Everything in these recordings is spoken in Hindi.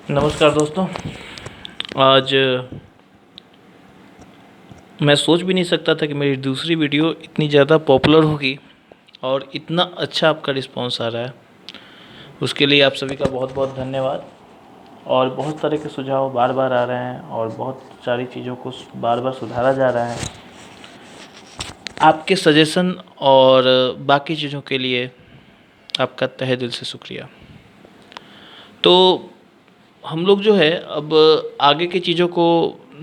नमस्कार दोस्तों। आज मैं सोच भी नहीं सकता था कि मेरी दूसरी वीडियो इतनी ज़्यादा पॉपुलर होगी और इतना अच्छा आपका रिस्पांस आ रहा है। उसके लिए आप सभी का बहुत बहुत धन्यवाद। और बहुत तरह के सुझाव बार बार आ रहे हैं और बहुत सारी चीज़ों को बार बार सुधारा जा रहा है। आपके सजेशन और बाकी चीज़ों के लिए आपका तहे दिल से शुक्रिया। तो हम लोग जो है अब आगे की चीज़ों को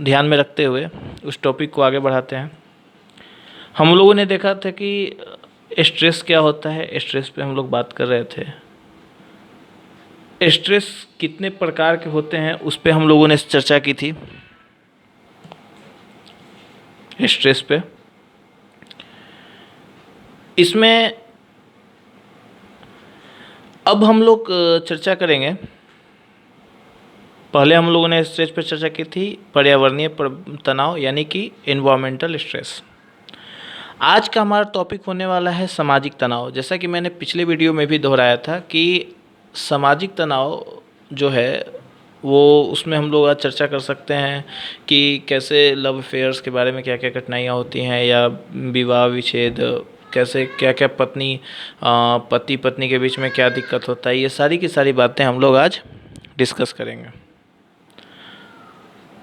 ध्यान में रखते हुए उस टॉपिक को आगे बढ़ाते हैं। हम लोगों ने देखा था कि स्ट्रेस क्या होता है, स्ट्रेस पे हम लोग बात कर रहे थे। स्ट्रेस कितने प्रकार के होते हैं उस पे हम लोगों ने चर्चा की थी। स्ट्रेस पे इसमें अब हम लोग चर्चा करेंगे। पहले हम लोगों ने स्ट्रेस पे चर्चा की थी पर्यावरणीय तनाव यानी कि एनवायरमेंटल स्ट्रेस। आज का हमारा टॉपिक होने वाला है सामाजिक तनाव। जैसा कि मैंने पिछले वीडियो में भी दोहराया था कि सामाजिक तनाव जो है वो उसमें हम लोग आज चर्चा कर सकते हैं कि कैसे लव अफेयर्स के बारे में क्या क्या कठिनाइयाँ होती हैं, या विवाह विच्छेद, कैसे क्या क्या पति पत्नी के बीच में क्या दिक्कत होता है। ये सारी की सारी बातें हम लोग आज डिस्कस करेंगे।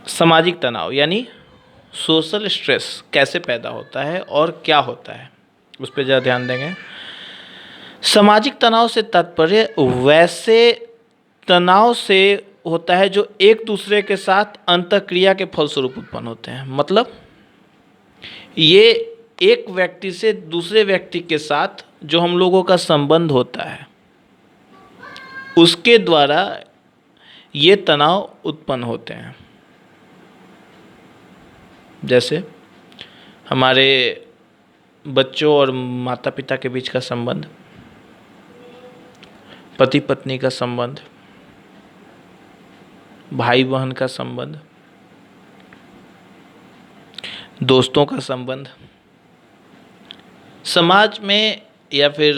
सामाजिक तनाव यानी सोशल स्ट्रेस कैसे पैदा होता है और क्या होता है उस पर ज़्यादा ध्यान देंगे। सामाजिक तनाव से तात्पर्य वैसे तनाव से होता है जो एक दूसरे के साथ अंतःक्रिया के फलस्वरूप उत्पन्न होते हैं। मतलब ये एक व्यक्ति से दूसरे व्यक्ति के साथ जो हम लोगों का संबंध होता है उसके द्वारा ये तनाव उत्पन्न होते हैं। जैसे हमारे बच्चों और माता पिता के बीच का संबंध, पति पत्नी का संबंध, भाई बहन का संबंध, दोस्तों का संबंध, समाज में या फिर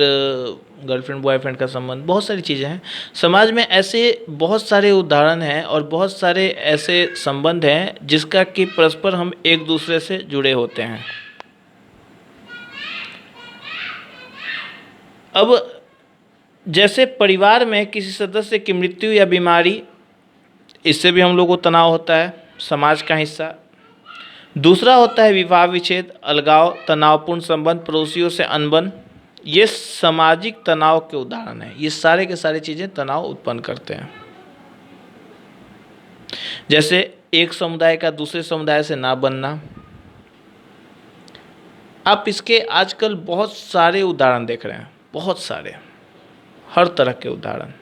गर्लफ्रेंड बॉयफ्रेंड का संबंध, बहुत सारी चीज़ें हैं। समाज में ऐसे बहुत सारे उदाहरण हैं और बहुत सारे ऐसे संबंध हैं जिसका कि परस्पर हम एक दूसरे से जुड़े होते हैं। अब जैसे परिवार में किसी सदस्य की मृत्यु या बीमारी, इससे भी हम लोग को तनाव होता है, समाज का हिस्सा। दूसरा होता है विवाह विच्छेद, अलगाव, तनावपूर्ण संबंध, पड़ोसियों से अनबन। ये सामाजिक तनाव के उदाहरण हैं। ये सारे के सारे चीज़ें तनाव उत्पन्न करते हैं। जैसे एक समुदाय का दूसरे समुदाय से ना बनना। आप इसके आजकल बहुत सारे उदाहरण देख रहे हैं, बहुत सारे, हर तरह के उदाहरण,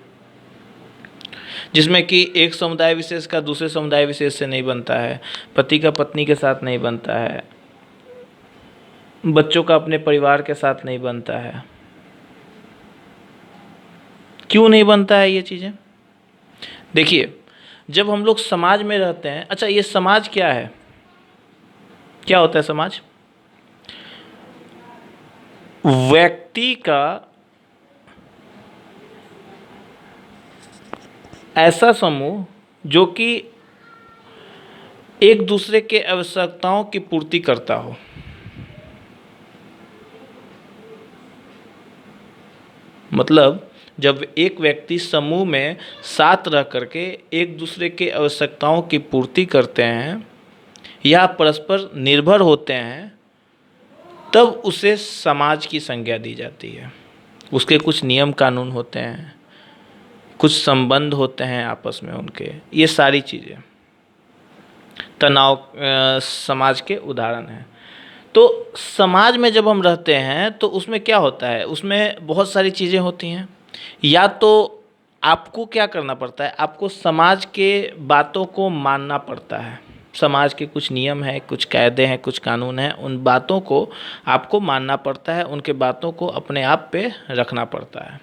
जिसमें कि एक समुदाय विशेष का दूसरे समुदाय विशेष से नहीं बनता है, पति का पत्नी के साथ नहीं बनता है, बच्चों का अपने परिवार के साथ नहीं बनता है। क्यों नहीं बनता है ये चीज़ें? देखिए, जब हम लोग समाज में रहते हैं, अच्छा ये समाज क्या है, क्या होता है समाज? व्यक्ति का ऐसा समूह जो कि एक दूसरे के आवश्यकताओं की पूर्ति करता हो। मतलब जब एक व्यक्ति समूह में साथ रह करके एक दूसरे के आवश्यकताओं की पूर्ति करते हैं या परस्पर निर्भर होते हैं, तब उसे समाज की संज्ञा दी जाती है। उसके कुछ नियम कानून होते हैं, कुछ संबंध होते हैं आपस में उनके। ये सारी चीज़ें तनाव समाज के उदाहरण हैं। तो समाज में जब हम रहते हैं तो उसमें क्या होता है, उसमें बहुत सारी चीज़ें होती हैं। या तो आपको क्या करना पड़ता है, आपको समाज के बातों को मानना पड़ता है। समाज के कुछ नियम हैं, कुछ कायदे हैं, कुछ कानून हैं, उन बातों को आपको मानना पड़ता है, उनके बातों को अपने आप पे रखना पड़ता है।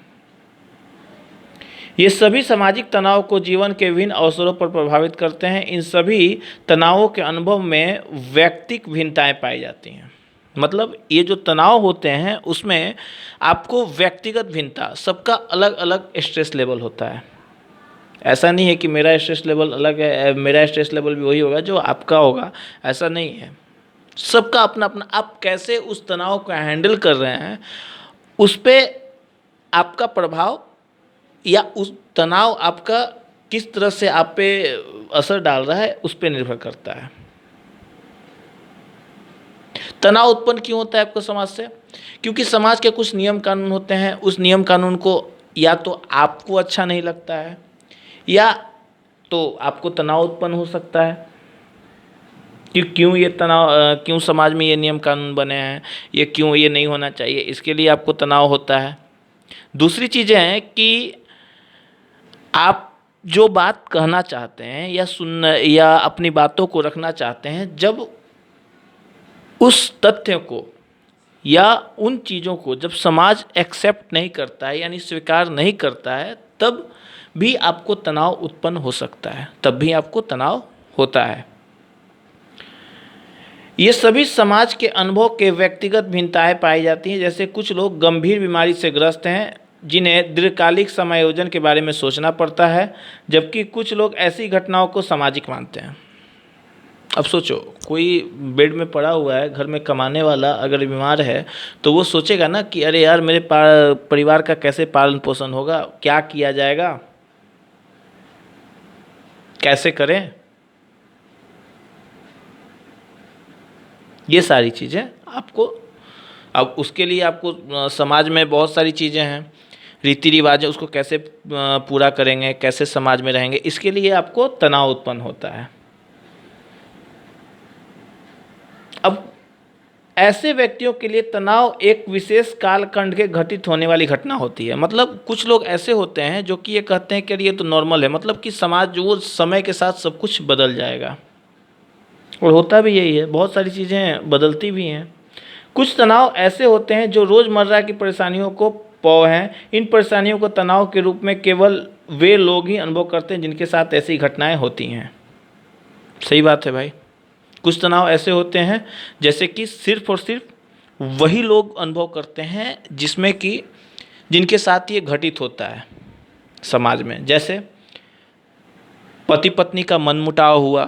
ये सभी सामाजिक तनाव को जीवन के विभिन्न अवसरों पर प्रभावित करते हैं। इन सभी तनावों के अनुभव में व्यक्तिक भिन्नताएं पाई जाती हैं। मतलब ये जो तनाव होते हैं उसमें आपको व्यक्तिगत भिन्नता, सबका अलग अलग स्ट्रेस लेवल होता है। ऐसा नहीं है कि मेरा स्ट्रेस लेवल अलग है, मेरा स्ट्रेस लेवल भी वही होगा जो आपका होगा, ऐसा नहीं है। सबका अपना अपना, आप कैसे उस तनाव को हैंडल कर रहे हैं उस पे आपका प्रभाव, या उस तनाव आपका किस तरह से आप पे असर डाल रहा है उस पे निर्भर करता है। तनाव उत्पन्न क्यों होता है आपको समाज से? क्योंकि समाज के कुछ नियम कानून होते हैं, उस नियम कानून को या तो आपको अच्छा नहीं लगता है, या तो आपको तनाव उत्पन्न हो सकता है कि क्यों ये तनाव, क्यों समाज में ये नियम कानून बने हैं, ये क्यों ये नहीं होना चाहिए, इसके लिए आपको तनाव होता है। दूसरी चीज़ें हैं कि आप जो बात कहना चाहते हैं या सुनना या अपनी बातों को रखना चाहते हैं, जब उस तथ्य को या उन चीज़ों को जब समाज एक्सेप्ट नहीं करता है, यानी स्वीकार नहीं करता है, तब भी आपको तनाव उत्पन्न हो सकता है, तब भी आपको तनाव होता है। ये सभी समाज के अनुभव के व्यक्तिगत भिन्नताएं पाई जाती हैं। जैसे कुछ लोग गंभीर बीमारी से ग्रस्त हैं जिन्हें दीर्घकालिक समायोजन के बारे में सोचना पड़ता है, जबकि कुछ लोग ऐसी घटनाओं को सामाजिक मानते हैं। अब सोचो, कोई बेड में पड़ा हुआ है, घर में कमाने वाला अगर बीमार है तो वो सोचेगा ना कि अरे यार मेरे परिवार का कैसे पालन पोषण होगा, क्या किया जाएगा, कैसे करें। ये सारी चीज़ें आपको, अब उसके लिए आपको समाज में बहुत सारी चीज़ें हैं, रीति रिवाज है, उसको कैसे पूरा करेंगे, कैसे समाज में रहेंगे, इसके लिए आपको तनाव उत्पन्न होता है। अब ऐसे व्यक्तियों के लिए तनाव एक विशेष कालखंड के घटित होने वाली घटना होती है। मतलब कुछ लोग ऐसे होते हैं जो कि ये कहते हैं कि ये तो नॉर्मल है, मतलब कि समाज जो वो समय के साथ सब कुछ बदल जाएगा, और होता भी यही है, बहुत सारी चीज़ें बदलती भी हैं। कुछ तनाव ऐसे होते हैं जो रोज़मर्रा की परेशानियों को पौ हैं। इन परेशानियों को तनाव के रूप में केवल वे लोग ही अनुभव करते हैं जिनके साथ ऐसी घटनाएं होती हैं। सही बात है भाई। कुछ तनाव ऐसे होते हैं जैसे कि सिर्फ और सिर्फ वही लोग अनुभव करते हैं जिसमें कि जिनके साथ ये घटित होता है समाज में। जैसे पति पत्नी का मनमुटाव हुआ,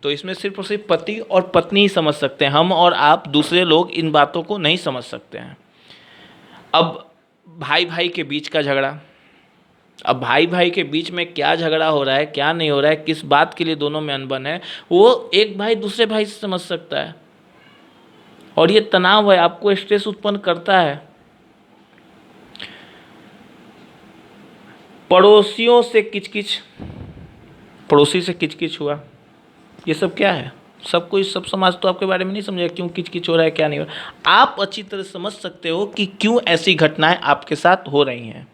तो इसमें सिर्फ और सिर्फ पति और पत्नी ही समझ सकते हैं, हम और आप दूसरे लोग इन बातों को नहीं समझ सकते हैं। अब भाई भाई के बीच का झगड़ा, अब भाई भाई के बीच में क्या झगड़ा हो रहा है, क्या नहीं हो रहा है, किस बात के लिए दोनों में अनबन है, वो एक भाई दूसरे भाई से समझ सकता है, और ये तनाव है, आपको स्ट्रेस उत्पन्न करता है। पड़ोसियों से किचकिच, पड़ोसी से किचकिच हुआ, ये सब क्या है? सब कोई, सब समाज तो आपके बारे में नहीं समझेगा क्यों किचकिच हो रहा है, क्या नहीं हो रहा है। आप अच्छी तरह समझ सकते हो कि क्यों ऐसी घटनाएं आपके साथ हो रही हैं,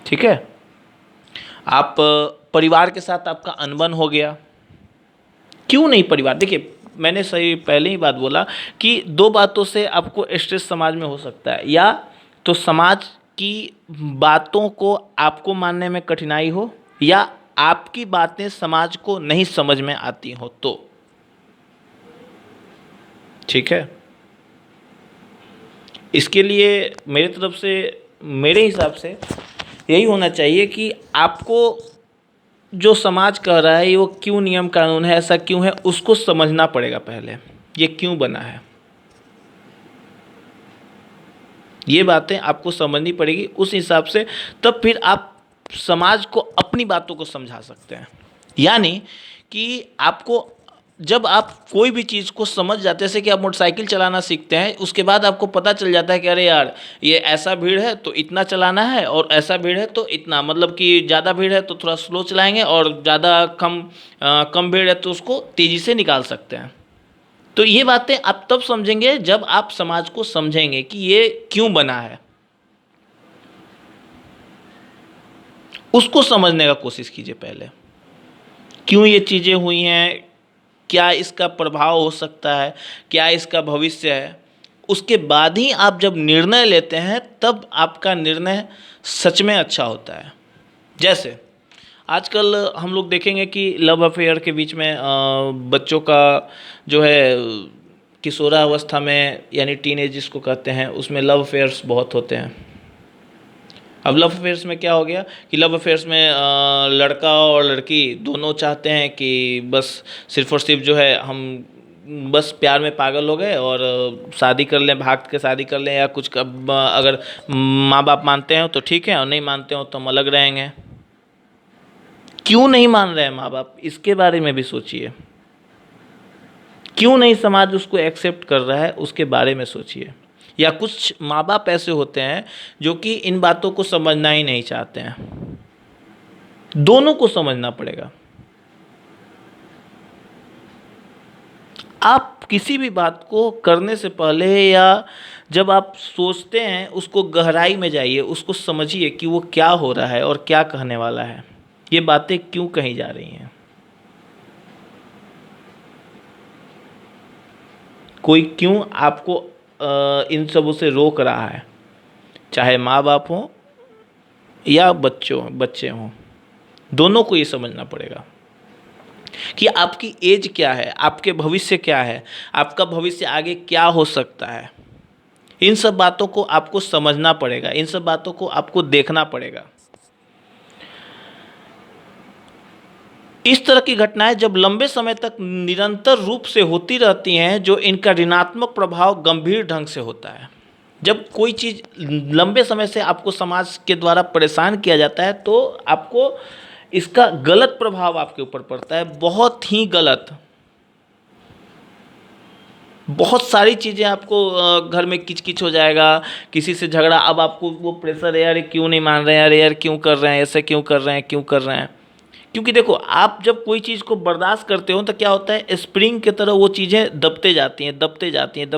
ठीक है। आप परिवार के साथ आपका अनबन हो गया, क्यों नहीं परिवार, देखिए मैंने सही पहले ही बात बोला कि दो बातों से आपको स्ट्रेस समाज में हो सकता है, या तो समाज की बातों को आपको मानने में कठिनाई हो, या आपकी बातें समाज को नहीं समझ में आती हो, तो ठीक है। इसके लिए मेरे तरफ से, मेरे हिसाब से यही होना चाहिए कि आपको जो समाज कह रहा है वो क्यों नियम कानून है, ऐसा क्यों है, उसको समझना पड़ेगा पहले, ये क्यों बना है, ये बातें आपको समझनी पड़ेगी। उस हिसाब से तब फिर आप समाज को अपनी बातों को समझा सकते हैं। यानी कि आपको, जब आप कोई भी चीज़ को समझ जाते हैं, जैसे कि आप मोटरसाइकिल चलाना सीखते हैं, उसके बाद आपको पता चल जाता है कि अरे यार ये ऐसा भीड़ है तो इतना चलाना है, और ऐसा भीड़ है तो इतना, मतलब कि ज़्यादा भीड़ है तो थोड़ा स्लो चलाएंगे, और ज़्यादा कम भीड़ है तो उसको तेज़ी से निकाल सकते हैं। तो ये बातें आप तब समझेंगे जब आप समाज को समझेंगे कि ये क्यों बना है, उसको समझने का कोशिश कीजिए पहले, क्यों ये चीज़ें हुई हैं, क्या इसका प्रभाव हो सकता है, क्या इसका भविष्य है। उसके बाद ही आप जब निर्णय लेते हैं तब आपका निर्णय सच में अच्छा होता है। जैसे आजकल हम लोग देखेंगे कि लव अफेयर के बीच में बच्चों का जो है किशोरावस्था में, यानी टीनेज जिसको कहते हैं, उसमें लव अफेयर्स बहुत होते हैं। अब लव अफेयर्स में क्या हो गया कि लव अफेयर्स में लड़का और लड़की दोनों चाहते हैं कि बस सिर्फ और सिर्फ जो है हम बस प्यार में पागल हो गए और शादी कर लें, भाग के शादी कर लें, या कुछ अगर माँ बाप मानते हैं तो ठीक है और नहीं मानते हो तो हम अलग रहेंगे। क्यों नहीं मान रहे हैं माँ बाप, इसके बारे में भी सोचिए। क्यों नहीं समाज उसको एक्सेप्ट कर रहा है, उसके बारे में सोचिए। या कुछ माँ बाप ऐसे होते हैं जो कि इन बातों को समझना ही नहीं चाहते हैं। दोनों को समझना पड़ेगा। आप किसी भी बात को करने से पहले या जब आप सोचते हैं उसको गहराई में जाइए, उसको समझिए कि वो क्या हो रहा है और क्या कहने वाला है, ये बातें क्यों कही जा रही हैं। कोई क्यों आपको इन सबों से रोक रहा है, चाहे माँ बाप हों या बच्चे हों, दोनों को ये समझना पड़ेगा कि आपकी एज क्या है, आपके भविष्य क्या है, आपका भविष्य आगे क्या हो सकता है। इन सब बातों को आपको समझना पड़ेगा, इन सब बातों को आपको देखना पड़ेगा। इस तरह की घटनाएं जब लंबे समय तक निरंतर रूप से होती रहती हैं, जो इनका ऋणात्मक प्रभाव गंभीर ढंग से होता है। जब कोई चीज़ लंबे समय से आपको समाज के द्वारा परेशान किया जाता है तो आपको इसका गलत प्रभाव आपके ऊपर पड़ता है, बहुत ही गलत। बहुत सारी चीज़ें आपको घर में किचकिच हो जाएगा, किसी से झगड़ा, अब आपको वो प्रेशर है, यार क्यों नहीं मान रहे हैं, अरे यार क्यों कर रहे हैं ऐसे, क्यों कर रहे हैं। क्योंकि देखो, आप जब कोई चीज़ को बर्दाश्त करते हो तो क्या होता है, स्प्रिंग की तरह वो चीज़ें दबते जाती हैं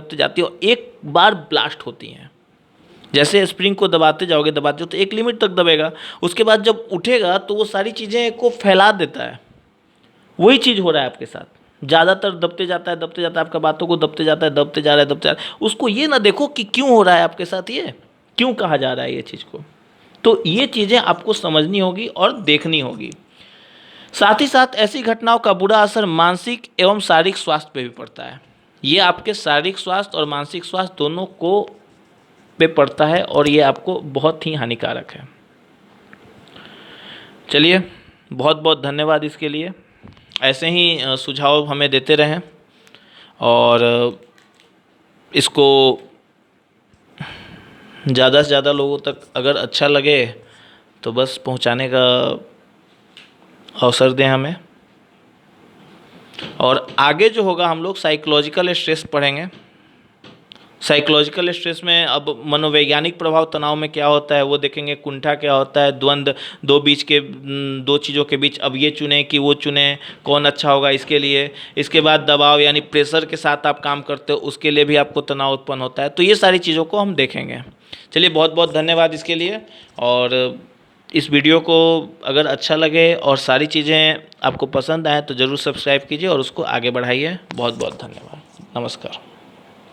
और एक बार ब्लास्ट होती हैं। जैसे स्प्रिंग को दबाते जाओगे तो एक लिमिट तक दबेगा, उसके बाद जब उठेगा तो वो सारी चीज़ें को फैला देता है। वही चीज़ हो रहा है आपके साथ, ज़्यादातर दबते जाता है, आपका बातों को दबते जा रहा है। उसको ये ना देखो कि क्यों हो रहा है आपके साथ, ये क्यों कहा जा रहा है ये चीज़ को। तो ये चीज़ें आपको समझनी होगी और देखनी होगी। साथ ही साथ ऐसी घटनाओं का बुरा असर मानसिक एवं शारीरिक स्वास्थ्य पे भी पड़ता है। ये आपके शारीरिक स्वास्थ्य और मानसिक स्वास्थ्य दोनों को पे पड़ता है और ये आपको बहुत ही हानिकारक है। चलिए, बहुत बहुत धन्यवाद इसके लिए। ऐसे ही सुझाव हमें देते रहें और इसको ज़्यादा से ज़्यादा लोगों तक अगर अच्छा लगे तो बस पहुंचाने का अवसर दें हमें। और आगे जो होगा हम लोग साइकोलॉजिकल स्ट्रेस पढ़ेंगे। साइकोलॉजिकल स्ट्रेस में अब मनोवैज्ञानिक प्रभाव तनाव में क्या होता है वो देखेंगे, कुंठा क्या होता है, द्वंद्व, दो चीज़ों के बीच अब ये चुने कि वो चुने, कौन अच्छा होगा इसके लिए। इसके बाद दबाव यानी प्रेशर के साथ आप काम करते हो, उसके लिए भी आपको तनाव उत्पन्न होता है। तो ये सारी चीज़ों को हम देखेंगे। चलिए, बहुत बहुत धन्यवाद इसके लिए। और इस वीडियो को अगर अच्छा लगे और सारी चीज़ें आपको पसंद आए तो ज़रूर सब्सक्राइब कीजिए और उसको आगे बढ़ाइए। बहुत बहुत धन्यवाद। नमस्कार।